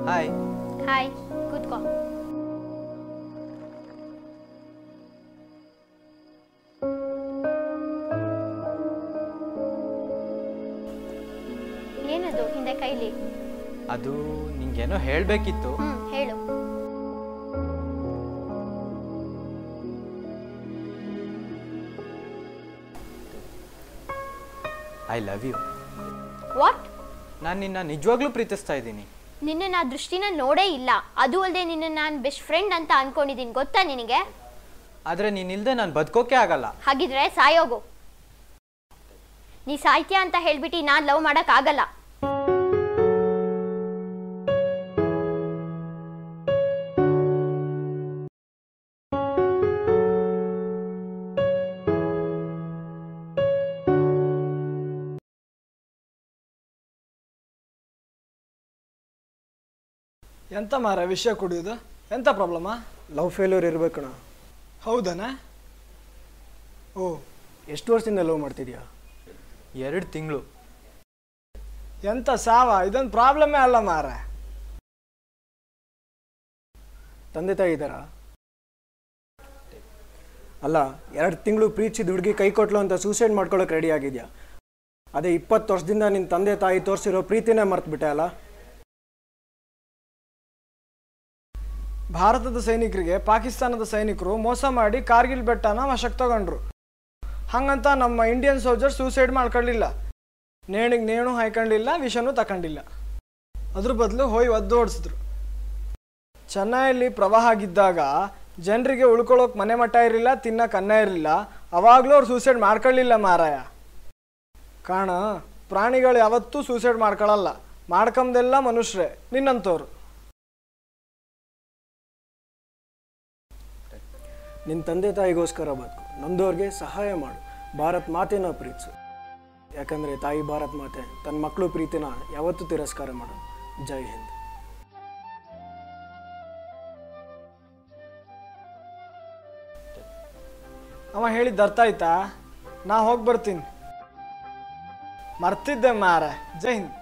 Hi. Hi, ಕೂತ್ಕೋ. ಏನದು ಹಿಂದೆ ಕೈಲಿ? ಅದು ನಿಂಗೇನೋ ಹೇಳಬೇಕಿತ್ತು. ಹೇಳು. I love you. ವಾಟ್? ನಾನು ನಿನ್ನ ನಿಜವಾಗ್ಲೂ ಪ್ರೀತಿಸ್ತಾ ಇದ್ದೀನಿ. ನಿನ್ನ ಆ ದೃಷ್ಟಿನ ನೋಡೇ ಇಲ್ಲ. ಅದು ಅಲ್ಲದೆ ನಿನ್ನ ನಾನು ಬೆಸ್ಟ್ ಫ್ರೆಂಡ್ ಅಂತ ಅನ್ಕೊಂಡಿದ್ದೀನಿ, ಗೊತ್ತಾ ನಿನಗೆ? ಆದರೆ ನೀನಿಲ್ಲದೆ ನಾನು ಬದುಕೋಕೆ ಆಗಲ್ಲ. ಹಾಗಿದ್ರೆ ಸಾಯೋಗು. ನೀ ಸಾಯ್ತೀಯ ಅಂತ ಹೇಳ್ಬಿಟ್ಟು ನಾನು ಲವ್ ಮಾಡೋಕ್ಕಾಗಲ್ಲ. ಎಂತ ಮಾರ ವಿಷಯ ಕುಡಿಯೋದು? ಎಂತ ಪ್ರಾಬ್ಲಮಾ? Love failure ಇರಬೇಕಣ. ಹೌದನ? ಓ, ಎಷ್ಟು ವರ್ಷದಿಂದ ಲವ್ ಮಾಡ್ತಿದ್ಯಾ? 2 ತಿಂಗಳು. ಎಂತ ಸಾವ, ಇದೊಂದು ಪ್ರಾಬ್ಲಮೇ ಅಲ್ಲ ಮಾರ. ತಂದೆ ತಾಯಿ ಇದ್ದಾರಾ? ಅಲ್ಲ, 2 ತಿಂಗಳು ಪ್ರೀತಿಸಿದ ಹುಡುಗಿ ಕೈ ಕೊಟ್ಲು ಅಂತ ಸೂಸೈಡ್ ಮಾಡ್ಕೊಳ್ಳೋಕೆ ರೆಡಿ ಆಗಿದ್ಯಾ? ಅದೇ 20 ವರ್ಷದಿಂದ ನಿನ್ನ ತಂದೆ ತಾಯಿ ತೋರಿಸಿರೋ ಪ್ರೀತಿನೇ ಮರ್ತ್ಬಿಟ್ಟೆ ಅಲ್ಲ? ಭಾರತದ ಸೈನಿಕರಿಗೆ ಪಾಕಿಸ್ತಾನದ ಸೈನಿಕರು ಮೋಸ ಮಾಡಿ ಕಾರ್ಗಿಲ್ ಬೆಟ್ಟನ ವಶಕ್ಕೆ ತಗೊಂಡ್ರು. ಹಂಗಂತ ನಮ್ಮ ಇಂಡಿಯನ್ ಸೋಲ್ಜರ್ ಸೂಸೈಡ್ ಮಾಡ್ಕೊಳ್ಳಿಲ್ಲ. ನೇಣಿಗೆ ನೇಣು ಹಾಯ್ಕೊಂಡಿಲ್ಲ, ವಿಷನೂ ತಗೊಂಡಿಲ್ಲ. ಅದ್ರ ಬದಲು ಹೋಯ್ ಒದ್ದೋಡಿಸಿದ್ರು. ಚೆನ್ನೈಯಲ್ಲಿ ಪ್ರವಾಹ ಆಗಿದ್ದಾಗ ಜನರಿಗೆ ಉಳ್ಕೊಳ್ಳೋಕೆ ಮನೆ ಮಠ ಇರಲಿಲ್ಲ, ತಿನ್ನಕ್ಕೆ ಅನ್ನ ಇರಲಿಲ್ಲ. ಅವಾಗಲೂ ಅವ್ರು ಸೂಸೈಡ್ ಮಾಡ್ಕೊಳ್ಳಿಲ್ಲ ಮಾರಾಯ. ಕಾರಣ ಪ್ರಾಣಿಗಳು ಯಾವತ್ತೂ ಸೂಸೈಡ್ ಮಾಡ್ಕೊಳ್ಳಲ್ಲ, ಮಾಡ್ಕೊಂಬದೆಲ್ಲ ಮನುಷ್ಯರೇ, ನಿನ್ನಂಥವ್ರು. ನಿನ್ನ ತಂದೆ ತಾಯಿಗೋಸ್ಕರ ಬದುಕು, ನೊಂದವ್ರಿಗೆ ಸಹಾಯ ಮಾಡು, ಭಾರತ್ ಮಾತೆನ ಪ್ರೀತಿಸು. ಯಾಕಂದರೆ ತಾಯಿ ಭಾರತ್ ಮಾತೆ ತನ್ನ ಮಕ್ಕಳು ಪ್ರೀತಿನ ಯಾವತ್ತೂ ತಿರಸ್ಕಾರ ಮಾಡು. ಜೈ ಹಿಂದ್. ಅವ ಹೇಳಿದ್ದು ಅರ್ಥ ಆಯ್ತಾ? ನಾ ಹೋಗಿ ಬರ್ತೀನಿ. ಮರ್ತಿದ್ದೆ ಮಾರ. ಜೈ ಹಿಂದ್.